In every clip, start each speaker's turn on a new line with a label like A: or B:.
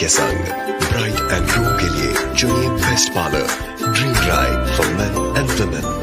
A: के संग bride and groom के लिए चुनिए best parlour, dream dry for main and women.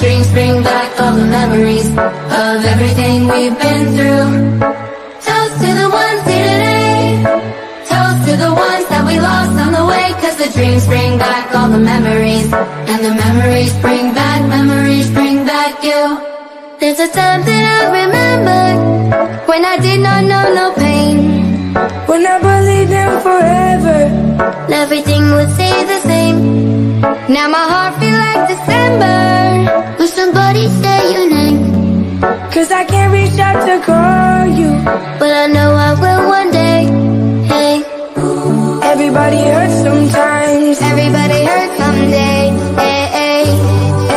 B: Dreams bring back all the memories of everything we've been through. Toast to the ones here today. Toast to the ones that we lost on the way. Cause the dreams bring back all the memories. And the memories bring back you. There's a time that I remember when I did not know no pain. When I believed in forever, everything would stay the same. Now my heart feels like December. Will somebody say your name? Cause I can't reach out to call you, but I know I will one day. Hey, everybody hurts sometimes. Everybody hurts someday. Hey, hey,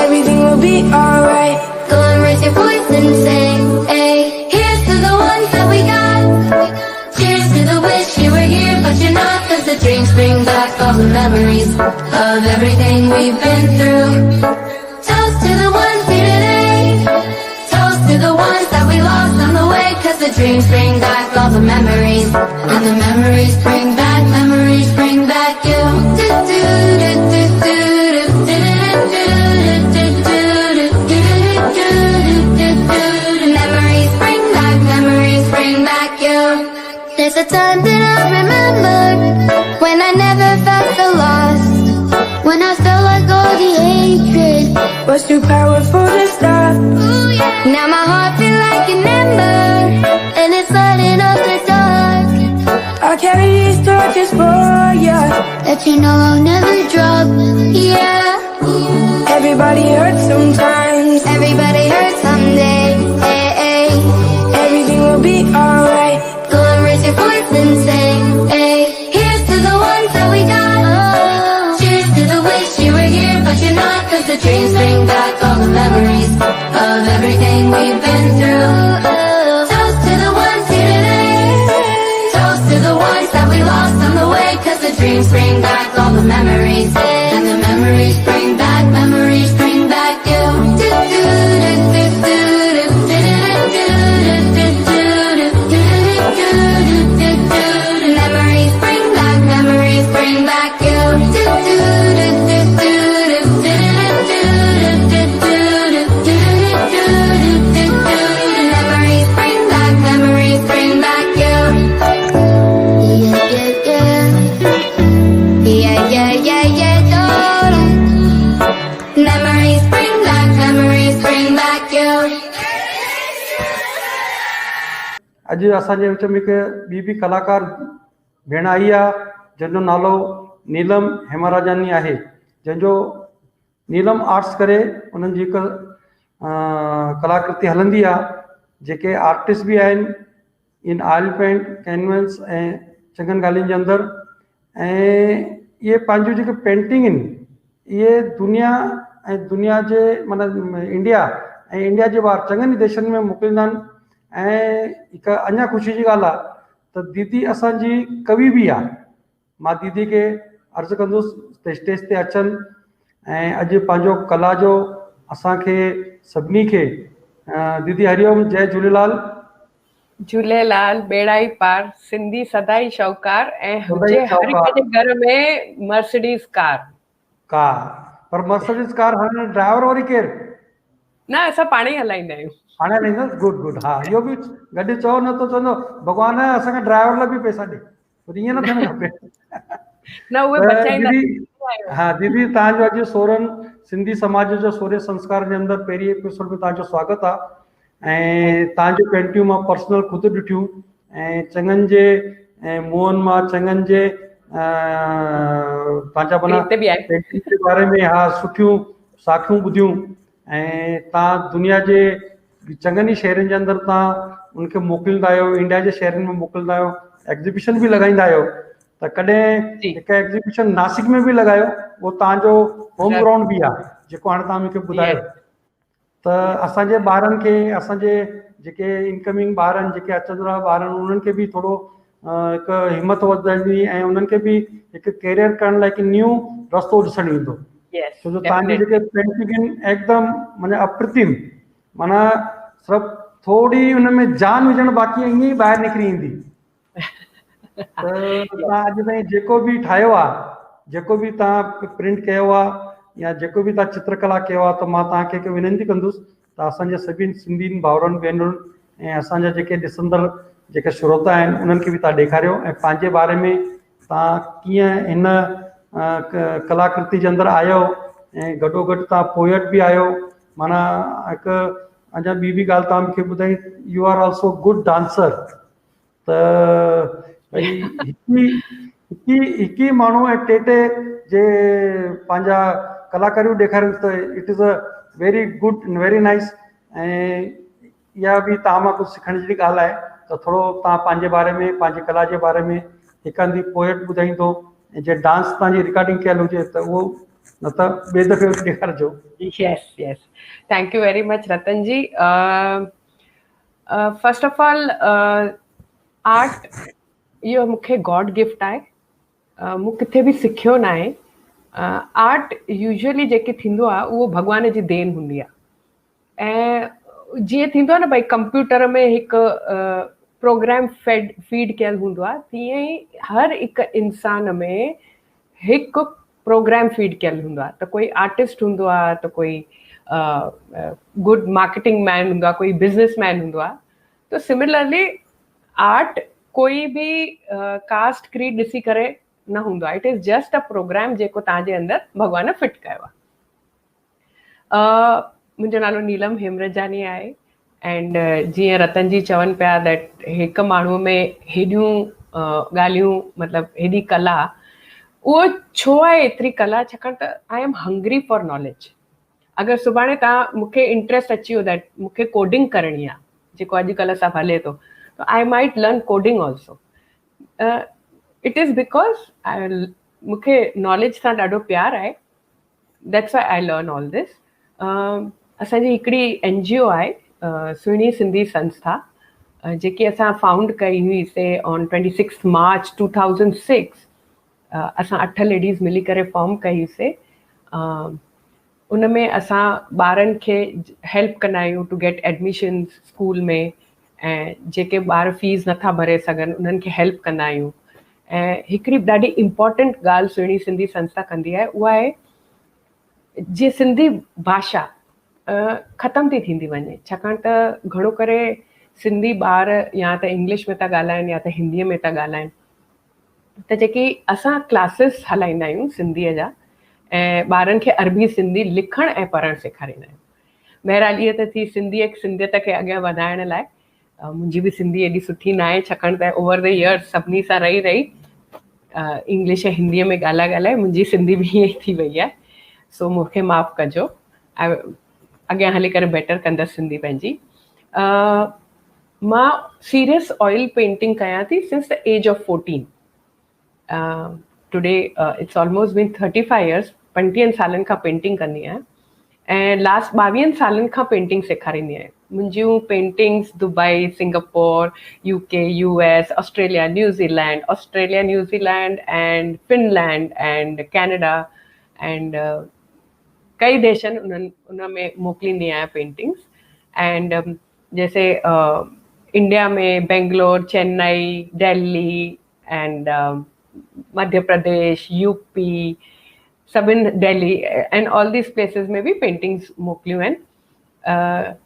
B: everything will be alright. Go and raise your voice and say, hey, here's to the ones that we got. Cheers to the wish you were here, but you're not. Cause the dreams bring back all the memories of everything we've been through. Toast to the ones here today. Toast to the ones that we lost on the way. Cause the dreams bring back all the memories. And the memories bring back you. Memories bring back you. There's a time that I remembered when I never felt so lost. When I felt like all the hatred was too powerful to stop. Ooh, yeah. Now my heart feels like an ember, and it's lighting up the dark. I'll carry these torches for ya, that you know I'll never drop. Yeah. Everybody hurts sometimes. Everybody hurts someday. Hey, hey. Everything will be alright. Go and raise your voice and say, hey, here's to the ones that we got. Oh. Cheers to the wish you were here, but you're not. Cause the dreams bring back all the memories of everything we've been through. Toast to the ones here today. Toast to the ones that we lost on the way. Cause the dreams bring back all the memories. And the memories bring back you. Memories bring back you. Memories bring back you. Yeah, yeah, yeah. Yeah, yeah, yeah, yeah. Memories bring back you.
C: अॼु असांजे विच में हिकु ॿी बि कलाकार भेण आई आहे जंहिंजो नालो नीलम हेमराजानी आहे, जंहिंजो नीलम आर्ट्स करे उन्हनि जी हिकु कलाकृति हलंदी आहे, जेके आर्टिस्ट भी आहिनि इन ऑयल पेंट कैनवस ऐं चङनि ॻाल्हियुनि जे अंदरि, ऐं इहे पंहिंजूं जेके पेंटिंग आहिनि इहे दुनिया जे माना इंडिया ऐं इंडिया जे ॿाहिरि चङनि ई देशनि में मोकिलींदा आहिनि। ऐं हिकु अञा ख़ुशी जी ॻाल्हि आहे त दीदी असांजी कवि बि आहे। मां दीदी खे अर्ज़ु कंदुसि स्टेज ते अचनि ऐं अॼु पंहिंजो कला जो असांखे सभिनी खे दीदी हरिओम, जय झूलेलाल।
D: झूलेलाल, बेड़ा पार, सिंधी सदाई शौकार ऐं
C: सदाई
D: हुजे हर
C: शौक़ार।
D: हिक जे घर में मर्सिडीज़ कार।
C: पर मर्सिडीज़ कार हाणे ड्राइवर वरी केरु?
D: न, असां पाण ई हलाईंदा आहियूं।
C: हाणे हलाईंदुसि, गुड। हा, इहो बि गॾु चओ न त चवंदो भॻवान असांखे ड्राइवर लाइ बि पैसा ॾे, पर ईअं न थियणु खपे।
D: न, उहे बचाईंदा।
C: हा दीदी, तव्हांजो अॼु सोरहं सिंधी समाज जो सोरे संस्कार जे अंदरि पहिरीं एपिसोड में तव्हांजो स्वागत आहे। ऐं तव्हांजूं पेंटियूं मां पर्सनल ख़ुदि ॾिठियूं ऐं चङनि जे मुंहनि मां चङनि जे पंहिंजा माना पेंटिंग जे बारे में हा सुठियूं साखियूं ॿुधियूं। ऐं तव्हां दुनिया जे चङनि ई शहरनि जे अंदरि तव्हां उनखे मोकिलींदा आहियो, इंडिया जे शहरनि में मोकिलींदा आहियो, एग्ज़िबिशन बि लॻाईंदा आहियो। त कॾहिं हिकु एग्ज़िबिशन नासिक में बि लॻायो, उहो तव्हांजो होम ग्राउंड बि आहे जेको हाणे तव्हां मूंखे ॿुधायो। त असांजे ॿारनि खे, असांजे जेके इनकमिंग ॿार आहिनि, जेके अचंदड़ ॿार आहिनि, उन्हनि खे बि थोरो हिकु हिमत वधंदी ऐं उन्हनि खे बि हिकु कैरियर करण लाइ हिकु न्यू रस्तो ॾिसणु ईंदो। छो जो तव्हांजी जेके पेंटिंग आहिनि एकदमि माना अप्रतिम, माना सिर्फ़ु थोरी हुन में जान विझणु बाक़ी ईअं ई ॿाहिरि निकिरी ईंदी। त तव्हां अॼु ताईं जेको बि ठाहियो आहे, जेको बि तव्हां प्रिंट कयो आहे या जेको बि तव्हां चित्रकला कयो आहे, त मां तव्हांखे हिकु विनंती कंदुसि त असांजे सभिनी सिंधियुनि भाउरनि भेनरुनि ऐं असांजा जेके ॾिसंदड़ जेके श्रोता आहिनि उन्हनि खे बि तव्हां ॾेखारियो ऐं पंहिंजे बारे में तव्हां कीअं हिन कलाकृति जे अंदरि आहियो ऐं गॾोगॾु तव्हां पोएट बि आहियो। माना हिकु अञा ॿी बि ॻाल्हि तव्हां मूंखे ॿुधाई, you are also good dancer. त भई हिकु ई माण्हू ऐं टे जे पंहिंजा कलाकारियूं ॾेखारियूं त it is a very good, very nice. ऐं इहा बि तव्हां मां कुझु सिखण जी ॻाल्हि आहे। त थोरो तव्हां पंहिंजे बारे में, पंहिंजी कला जे बारे में हिकु हंधि पोएट ॿुधाईंदो ऐं जे डांस तव्हांजी रिकॉर्डिंग कयल हुजे त उहो, न त ॿिए दफ़े ॾेखारिजो।
D: Yes, thank you very much Ratan ji. First of all, art इहो मूंखे गॉड गिफ्ट आहे। मूं किथे बि सिखियो न आहे। आर्ट यूजुअली जेके थींदो आहे उहो भॻवान जी देन हूंदी आहे। ऐं जीअं थींदो आहे न भई कंप्यूटर में हिकु प्रोग्राम फीड कयल हूंदो आहे, तीअं ई हर हिकु इंसान में हिकु प्रोग्राम फीड कयल हूंदो आहे। त कोई आर्टिस्ट हूंदो आहे, त कोई गुड मार्केटिंग मैन हूंदो आहे, कोई बिजनेस मैन हूंदो आहे। त सिमिलरली आर्ट कोई बि कास्ट क्रीड ॾिसी करे न हूंदो आहे। It is just a program जेको तव्हांजे अंदरि भॻवान फिट कयो आहे। मुंहिंजो नालो नीलम हेमरजानी आहे। एंड जीअं रतन जी चवनि पिया दैट हिकु माण्हूअ में हेॾियूं ॻाल्हियूं, मतिलबु हेॾी कला, उहो छो आहे एतिरी कला? छाकाणि त I am hungry for knowledge. अगरि सुभाणे तव्हां मूंखे इंट्रस्ट अची वियो दैट मूंखे कोडिंग करणी आहे, जेको अॼुकल्ह सभु हले थो, त I might learn coding also. It is because मूंखे नॉलेज सां ॾाढो प्यार आहे। That's why I learn all this. असांजी हिकिड़ी NGO आहे, सुहिणी सिंधी संस्था, जेकी असां फाउंड कई हुईसीं ऑन 26 मार्च 2006। असां 8 लेडीज़ मिली करे फॉर्म कईसीं। उन में असां ॿारनि खे हेल्प कंदा आहियूं टू गेट एडमिशन्स स्कूल में, ऐं जेके ॿार फीस नथा भरे सघनि उन्हनि खे हेल्प कंदा आहियूं। ऐं हिकिड़ी ॾाढी इम्पॉर्टेंट ॻाल्हि सुहिणी सिंधी संस्था कंदी आहे, उहा आहे जीअं सिंधी भाषा ख़तम थी थींदी वञे। छाकाणि त घणो करे सिंधी ॿार या त इंग्लिश में था ॻाल्हाइनि या त हिंदीअ में था ॻाल्हाइनि। त जेकी असां क्लासिस हलाईंदा आहियूं सिंधीअ जा, ऐं ॿारनि खे अरबी सिंधी लिखणु ऐं पढ़णु सेखारींदा आहियूं। महिरबानी त थी सिंधियत खे अॻियां वधाइण लाइ। मुंहिंजी बि सिंधी एॾी सुठी न आहे, छाकाणि त ओवर द इयर्स सभिनी सां रही इंग्लिश ऐं हिंदीअ में ॻाल्हाए मुंहिंजी सिंधी बि ईअं ई थी वई आहे। सो मूंखे माफ़ु कजो, अॻियां हली करे बेटर कंदसि सिंधी पंहिंजी। मां सीरियस ऑयल पेंटिंग कयां थी since the age of 14। Today it's almost been 35 years, 25 सालनि खां पेंटिंग कंदी आहियां ऐं लास्ट 22 सालनि खां पेंटिंग सेखारींदी आहियां. मुंहिंजियूं paintings Dubai, Singapore, UK, US, Australia, New Zealand and Finland and Canada and कई देशनि उन में मोकिलींदी आहियां पेंटिंग्स. एंड जैसे इंडिया में बेंगलोर, चेन्नई, दिल्ली एंड मध्य प्रदेश, यूपी, सभिनि Delhi and all these places में बि पेंटिंग्स मोकिलियूं आहिनि.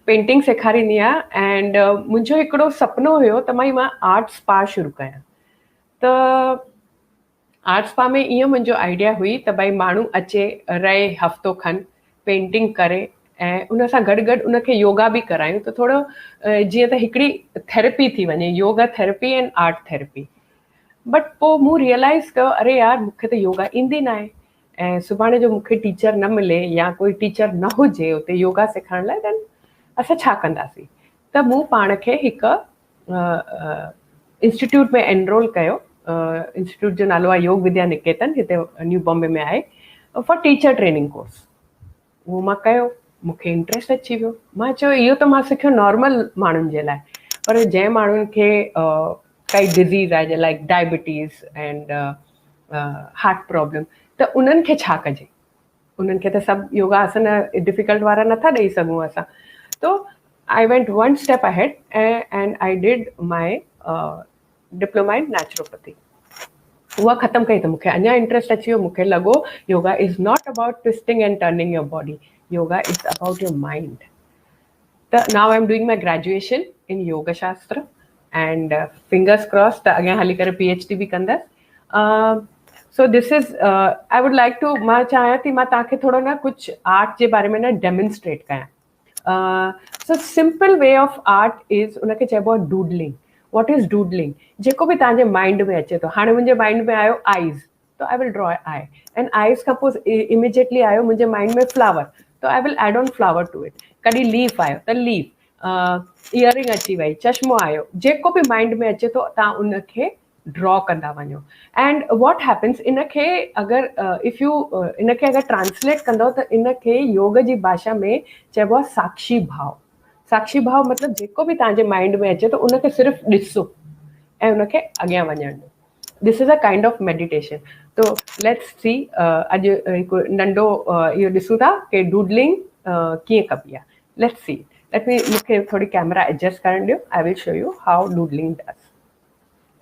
D: पेंटिंग सेखारींदी आहियां एंड मुंहिंजो हिकिड़ो सुपिनो हुयो त मां आर्ट स्पा शुरू कयां. त आर्ट स्पा में ईअं मुंहिंजो आइडिया हुई त भई माण्हू अचे, रहे हफ़्तो खनि, पेंटिंग करे ऐं उन सां गॾु गॾु उनखे योगा बि करायूं त थोरो जीअं त हिकिड़ी थेरेपी थी वञे, yoga therapy and art therapy. But पोइ मूं रियलाइज़ कयो, अरे यार मूंखे त योगा ईंदी न आहे ऐं सुभाणे जो मूंखे टीचर न मिले या कोई टीचर न हुजे उते योगा सिखाइण लाइ, देन असां छा कंदासीं. त मूं पाण खे हिकु इंस्टीट्यूट में एनरोल कयो. इंस्टीट्यूट जो नालो आहे योग विद्या निकेतन, हिते न्यू बॉम्बे में आहे, फॉर टीचर ट्रेनिंग कोर्स. उहो मां कयो, मूंखे इंट्रस्ट अची वियो. मां चयो इहो त मां सिखियो नॉर्मल माण्हुनि जे लाइ, पर जंहिं माण्हुनि खे काई डिज़ीज़ आहे like diabetes and heart problem, त उन्हनि खे छा कजे. उन्हनि खे त सभु योगा आसन डिफिकल्ट वारा नथा ॾेई सघूं असां. तो I went one step ahead and I did my diploma in naturopathy. उहा ख़तमु कई त मूंखे अञा इंट्रस्ट अची वियो. मूंखे लॻो yoga is not about twisting and turning your body, yoga is about your mind. त now I am doing my graduation in Yog शास्त्र एंड फिंगर्स क्रॉस त अॻियां हली करे PhD बि कंदसि. So this is I would like to, मां चाहियां थी मां तव्हांखे थोरो न कुझु आर्ट जे बारे में न डेमोन्स्ट्रेट कयां. So simple way of art is, उनखे चइबो आहे डूडलिंग. What is doodling? जेको बि तव्हांजे माइंड में अचे थो. हाणे मुंहिंजे माइंड में आयो आईज़, तो I will draw eye, and eyes खां पोइ इमिजिएटली आयो मुंहिंजे माइंड में फ्लावर, तो I will add on flower to it. कॾहिं लीफ आयो त लीफ, इयरिंग अची वई, चश्मो आयो, जेको बि माइंड में अचे थो तव्हां उनखे ड्रॉ कंदा वञो. एंड वॉट हैपन्स, इनखे अगरि इफ़ यू इनखे अगरि ट्रांसलेट कंदव त इनखे योग जी भाषा में चइबो आहे साक्षी भाव. साक्षी भाव मतिलबु जेको बि तव्हांजे माइंड में अचे थो उनखे सिर्फ़ु ॾिसो ऐं उनखे अॻियां वञणु ॾियो. This is a kind of meditation. तो लेट्स सी, अॼु हिकु नंढो इहो ॾिसूं था की डूडलिंग कीअं कबी आहे. लेट्स सी, मूंखे थोरी कैमरा एडजस्ट करणु ॾियो. I will show U how doodling does.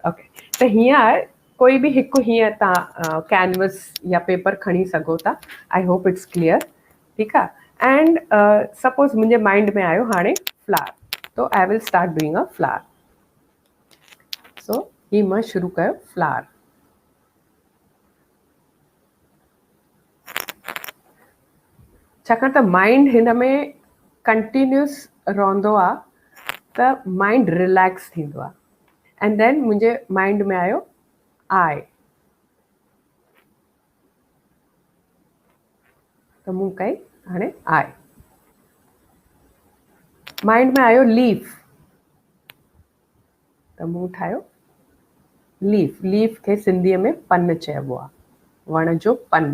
D: Okay, त हीअं आहे, कोई बि हिकु हीअं तव्हां कैनवस या पेपर खणी सघो था. I hope it's clear. ठीकु आहे. एंड सपोज मुंहिंजे माइंड में आयो हाणे फ्लावर, तो I will start doing a flower. सो ही मां शुरू कयो फ्लावर. छाकाणि त माइंड हिन में कंटिन्यूस रहंदो आहे त माइंड रिलैक्स थींदो आहे. एंड देन मुंहिंजे माइंड में आयो आई, त मूं कई हाणे आई. माइंड में आयो लीफ, त मूं ठाहियो लीफ. लीफ खे सिंधीअ में पन चइबो आहे, वण जो पन.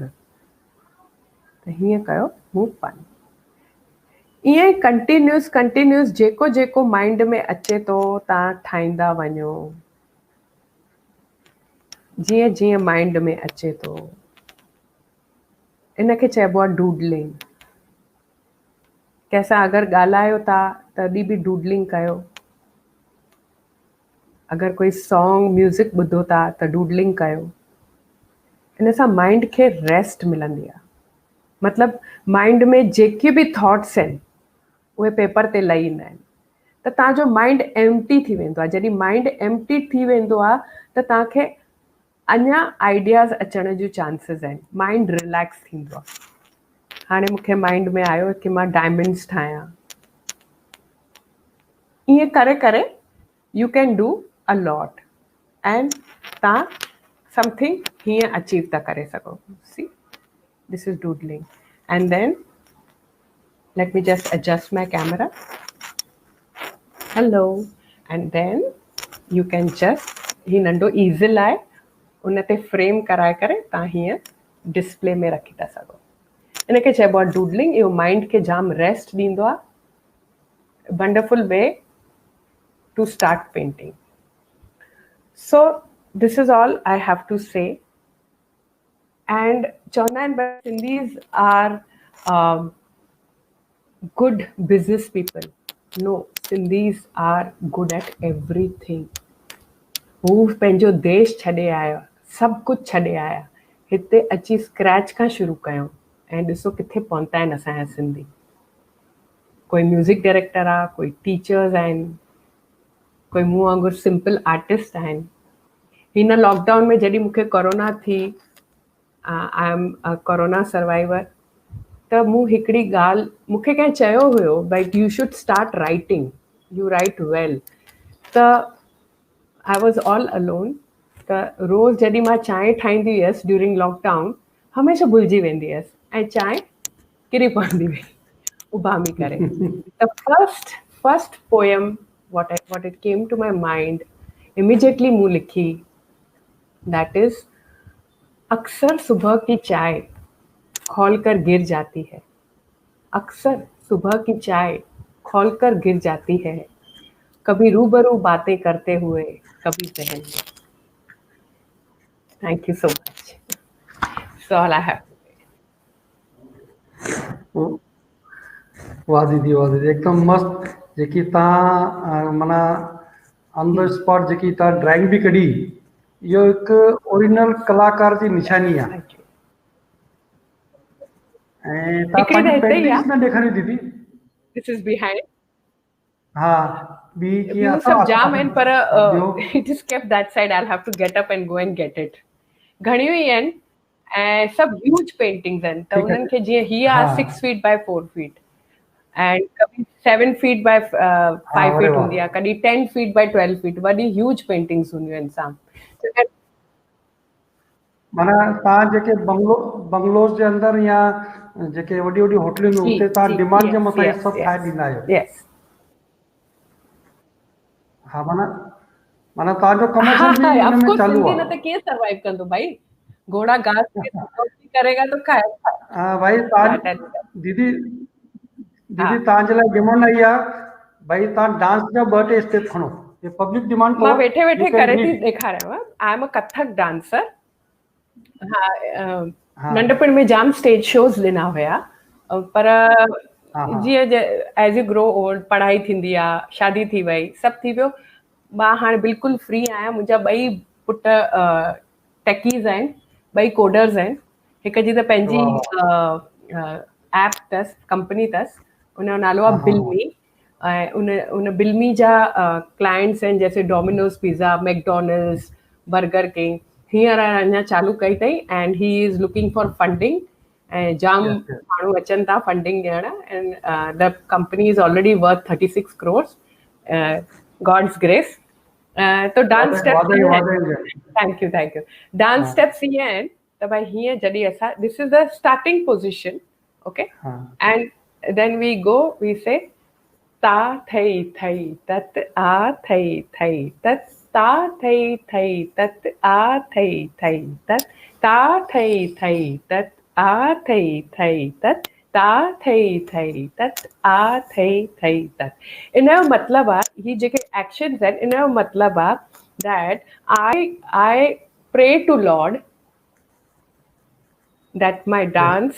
D: त हीअं कयो मूं पन. ईअं ई कंटिन्यूस जेको जेको माइंड में अचे थो तव्हां ठाहींदा वञो. जीअं जीअं माइंड में अचे थो, इनखे चइबो आहे डूडलिंग. कंहिंसां अगरि ॻाल्हायो था तॾहिं बि डूडलिंग कयो. अगरि कोई सॉन्ग म्यूज़िक ॿुधो था त डूडलिंग कयो. इन सां माइंड खे रेस्ट मिलंदी आहे. मतिलबु माइंड में जेके बि थॉट्स आहिनि उहे पेपर ते लही ईंदा आहिनि. त तव्हांजो माइंड एम्प्टी थी वेंदो आहे. जॾहिं माइंड एम्प्टी थी वेंदो आहे त तव्हांखे अञा आइडियाज़ अचण जूं चांसिस आहिनि. माइंड रिलैक्स थींदो आहे. हाणे मूंखे माइंड में आयो कि मां डायमंड्स ठाहियां. ईअं करे करे you can do a lot and तव्हां समथिंग हीअं अचीव था करे सघो. See, this is doodling. And then let me just adjust my camera. Hello. And then you can just, ही नंढो easel आहे, उन ते फ्रेम कराए करे तव्हां हीअं डिस्प्ले में रखी था सघो। इनखे चइबो आहे डूडलिंग। इहो माइंड खे जाम रेस्ट ॾींदो आहे। Wonderful way to start painting. So this is all I have to say. And चवंदा आहिनि but Sindhis are good business people. No, Sindhis are good at everything. हू पंहिंजो देश छॾे आया, सभु कुझु छॾे आया, हिते अची स्क्रैच खां शुरू कयूं ऐं ॾिसो किथे पहुता आहिनि असांजा सिंधी। कोई म्यूज़िक डायरेक्टर आहे, कोई टीचर्स आहिनि, कोई मूं वांगुरु सिंपल आर्टिस्ट आहिनि। हिन लॉकडाउन में जॾहिं मूंखे कोरोना थी, I am a corona survivor, त मूं हिकिड़ी ॻाल्हि मूंखे कंहिं चयो हुयो भई you should start writing, you write well. त आई वॉज ऑल अलोन। त रोज़ जॾहिं मां चांहि ठाहींदी हुयसि ड्यूरिंग लॉकडाउन, हमेशह भुलिजी वेंदी हुयसि ऐं चांहि किरी पवंदी हुई उभामी करे। त first poem what it came to my mind, immediately मूं लिखी, that is, अक्सर सुबह की चाय खोलकर गिर जाती है, अक्सर सुबह की चाय खोलकर गिर जाती है, कभी रूबरू बातें करते हुए कभी जहन में। Thank you so much. So all I have.
C: वाह दीदी, वाह दीदी, एकदम मस्त। जेकी तव्हां माना ऑन द स्पॉट जेकी तव्हां ड्राइंग बि कढी, इहो हिकु ओरिजिनल कलाकार जी निशानी आहे।
D: Thank U.
C: ऐं तव्हां
D: हिकिड़ी त
C: पंहिंजी
D: हिते ई
C: पेंटिंग्स
D: आहे,
C: न ॾेखारियो दीदी।
D: This is behind.
C: हा, ॿी कीअं
D: ॿियूं
C: अथव?
D: सभु जाम आहिनि पर
C: ॿियो
D: it is kept that side. I have to get up and go and get it. घणियूं ई आहिनि ऐं सभु ह्यूज पेंटिंग्स आहिनि। त
C: ठीकु
D: उन्हनि
C: आहे।
D: खे जीअं हीअ आहे 6 फीट बाय 4 फीट एंड कभी 7 फीट बाय 5
C: अरे
D: फीट
C: वाह।
D: हूंदी आहे, कॾहिं 10 फीट बाय 12 फीट, वॾी ह्यूज पेंटिंग्स हूंदियूं आहिनि साम।
C: माना तव्हां जेके बंगलोज जे अंदरि या जेके वॾी वॾी होटलूं आहिनि, उते तव्हां डिमांड जे मथां इहे सभु ठाहे ॾींदा आहियो।
D: यस।
C: हा, माना तव्हांजो कमर्शियल बि हिन में
D: ऑफकोर्स
C: चालू
D: सिंधी न
C: आहे।
D: त कीअं सर्वाइव कंदो भाई? घोड़ा घास के रोटी करेगा तो खाएगा।
C: भाई तव्हां दीदी तव्हांजे लाइ डिमांड आई आहे भाई तव्हां डांस जा 2-3 स्टेप खणो। ये पब्लिक डिमांड
D: मां वेठे वेठे करे थी ॾेखारियांव। आई एम अ कथक डांसर। हा, नंढपण में जाम स्टेज शोज ॾिना हुया, पर जीअं एज यू ग्रो ओल्ड पढ़ाई थींदी आहे, शादी थी वई, सभु थी वियो, मां हाणे बिल्कुलु फ्री आहियां। मुंहिंजा 2 पुट टेकीज़ आहिनि, 2 कोडर्स आहिनि। हिक जी त पंहिंजी ऐप अथसि, कंपनी अथसि, उनजो नालो आहे बिलमी। ऐं उन बिलमी जा क्लाइंट्स आहिनि जैसे Domino's pizza, McDonald's, burger king. हींअर अञा चालू कई अथई and he is looking for funding. ऐं जाम माण्हू अचनि था फंडिंग ॾियण। And the company is already worth 36 crores, God's grace. तो dance steps, thank you. Dance steps ईअं आहिनि त भाई हीअं जॾहिं असां, this is the starting position, okay, and then we go, we say ता थई थई तत आ थई थई तत, ता थई थई तत आ थई थई तत, ता थई थई तत आ थई थई तत, ता थई थई तत आ थई थई तत। इन जो मतिलबु आहे, ही जेके एक्शन्स आहिनि, इन जो मतिलबु आहे that I pray to lord that my dance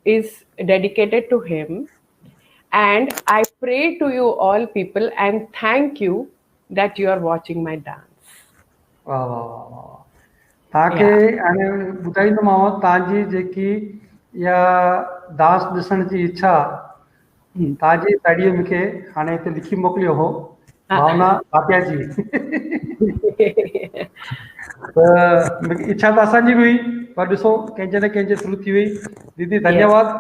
D: is dedicated to him, and I pray to you all people and thank you that you are watching my dance.
C: वाह वाह वाह वाह। तव्हांखे हाणे ॿुधाईंदोमांव तव्हांजी जेकी इहा डांस ॾिसण जी इच्छा तव्हांजी साहेड़ीअ मूंखे हाणे हिते लिखी मोकिलियो हो, भावना भाटिया जी। त इच्छा त असांजी बि हुई, पर ॾिसो कंहिंजे न कंहिंजे थ्रू थी वई। दीदी धन्यवाद।